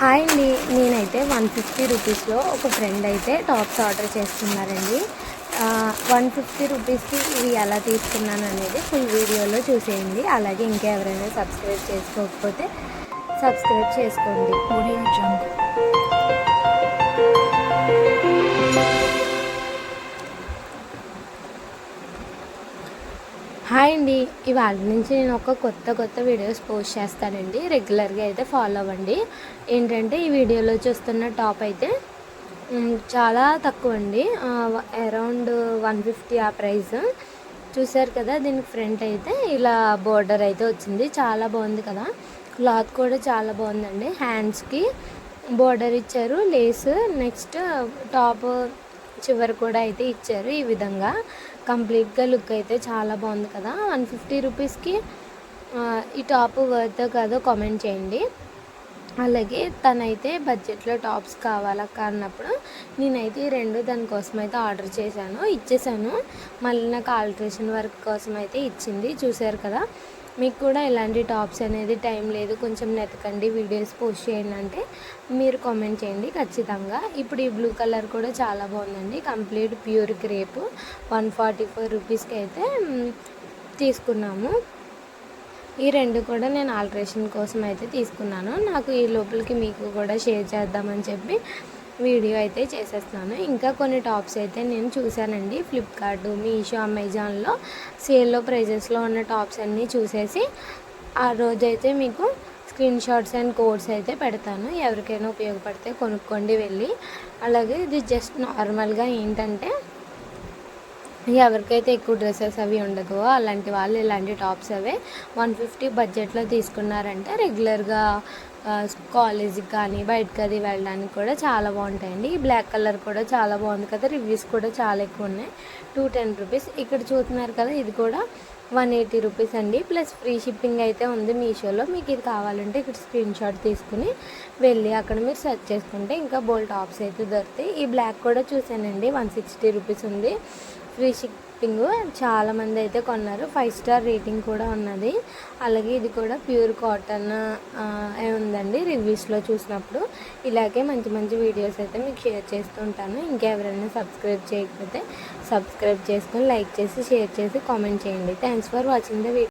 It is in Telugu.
హాయ్ అండి. నేనైతే 150 రూపీస్లో ఒక ఫ్రెండ్ అయితే టాప్స్ ఆర్డర్ చేసుకున్నారండి. 150 రూపీస్కి ఇవి ఎలా తీసుకున్నాను అనేది ఫుల్ వీడియోలో చూసేయండి. అలాగే ఇంకా ఎవరైనా సబ్స్క్రైబ్ చేసుకోకపోతే సబ్స్క్రైబ్ చేసుకోండి. హాయ్ అండి. ఇవాళ నుంచి నేను ఒక కొత్త వీడియోస్ పోస్ట్ చేస్తానండి. రెగ్యులర్గా అయితే ఫాలో అవ్వండి. ఏంటంటే ఈ వీడియోలో చూస్తున్న టాప్ అయితే చాలా తక్కువ అండి. అరౌండ్ 150 ఆ ప్రైస్. చూసారు కదా, దీనికి ఫ్రంట్ అయితే ఇలా బోర్డర్ అయితే వచ్చింది. చాలా బాగుంది కదా, క్లాత్ కూడా చాలా బాగుందండి. హ్యాండ్స్కి బోర్డర్ ఇచ్చారు, లేస్. నెక్స్ట్ టాప్ చివరి కూడా అయితే ఇచ్చారు. ఈ విధంగా కంప్లీట్గా లుక్ అయితే చాలా బాగుంది కదా. 150 రూపీస్కి ఈ టాప్ వర్త్ కాదో కామెంట్ చేయండి. అలాగే తనైతే బడ్జెట్లో టాప్స్ కావాలక్క అన్నప్పుడు నేనైతే ఈ రెండు దానికోసం అయితే ఆర్డర్ ఇచ్చేసాను. మళ్ళీ నాకు ఆల్ట్రేషన్ వర్క్ కోసం అయితే ఇచ్చింది. చూసారు కదా. మీకు కూడా ఇలాంటి టాప్స్ అనేది టైం లేదు, కొంచెం నెతకండి, వీడియోస్ పోస్ట్ చేయండి అంటే మీరు కామెంట్ చేయండి ఖచ్చితంగా. ఇప్పుడు ఈ బ్లూ కలర్ కూడా చాలా బాగుందండి. కంప్లీట్ ప్యూర్ క్రేప్ 144 రూపీస్కి అయితే తీసుకున్నాము. ఈ రెండు కూడా నేను ఆల్ట్రేషన్ కోసం అయితే తీసుకున్నాను. నాకు ఈ లోపలికి మీకు కూడా షేర్ చేద్దామని చెప్పి వీడియో అయితే చేసేస్తున్నాను. ఇంకా కొన్ని టాప్స్ అయితే నేను చూశానండి. ఫ్లిప్కార్ట్, మీషో, అమెజాన్లో సేల్లో ప్రైజెస్లో ఉన్న టాప్స్ అన్నీ చూసేసి ఆ రోజైతే మీకు స్క్రీన్ షాట్స్ అండ్ కోడ్స్ అయితే పెడతాను. ఎవరికైనా ఉపయోగపడితే కొనుక్కోండి వెళ్ళి. అలాగే ఇది జస్ట్ నార్మల్గా ఏంటంటే ఎవరికైతే ఎక్కువ డ్రెస్సెస్ అవి ఉండదో అలాంటి వాళ్ళు ఇలాంటి టాప్స్ అవే 150 బడ్జెట్లో తీసుకున్నారంటే రెగ్యులర్గా కాలేజీకి కానీ బయటకు అది వెళ్ళడానికి కూడా చాలా బాగుంటాయండి. ఈ బ్లాక్ కలర్ కూడా చాలా బాగుంది కదా. రివ్యూస్ కూడా చాలా ఎక్కువ ఉన్నాయి. 210 రూపీస్. ఇక్కడ చూస్తున్నారు కదా, ఇది కూడా 180 రూపీస్ అండి. ప్లస్ ఫ్రీ షిప్పింగ్ అయితే ఉంది మీషోలో. మీకు ఇది కావాలంటే ఇక్కడ స్క్రీన్ షాట్ తీసుకుని వెళ్ళి అక్కడ మీరు సెర్చ్ చేసుకుంటే ఇంకా బోల్ టాప్స్ అయితే దొరుకుతాయి. ఈ బ్లాక్ కూడా చూసానండి, 160 రూపీస్ ఉంది. Free shipping. చాలామంది అయితే కొన్నారు. 5 స్టార్ రేటింగ్ కూడా ఉన్నది. అలాగే ఇది కూడా ప్యూర్ కాటన్ ఉందండి రివ్యూస్లో చూసినప్పుడు. ఇలాగే మంచి వీడియోస్ అయితే మీకు షేర్ చేస్తూ ఉంటాను. ఇంకెవరైనా సబ్స్క్రైబ్ చేయకపోతే సబ్స్క్రైబ్ చేసుకొని లైక్ చేసి షేర్ చేసి కామెంట్ చేయండి. Thanks for watching the video.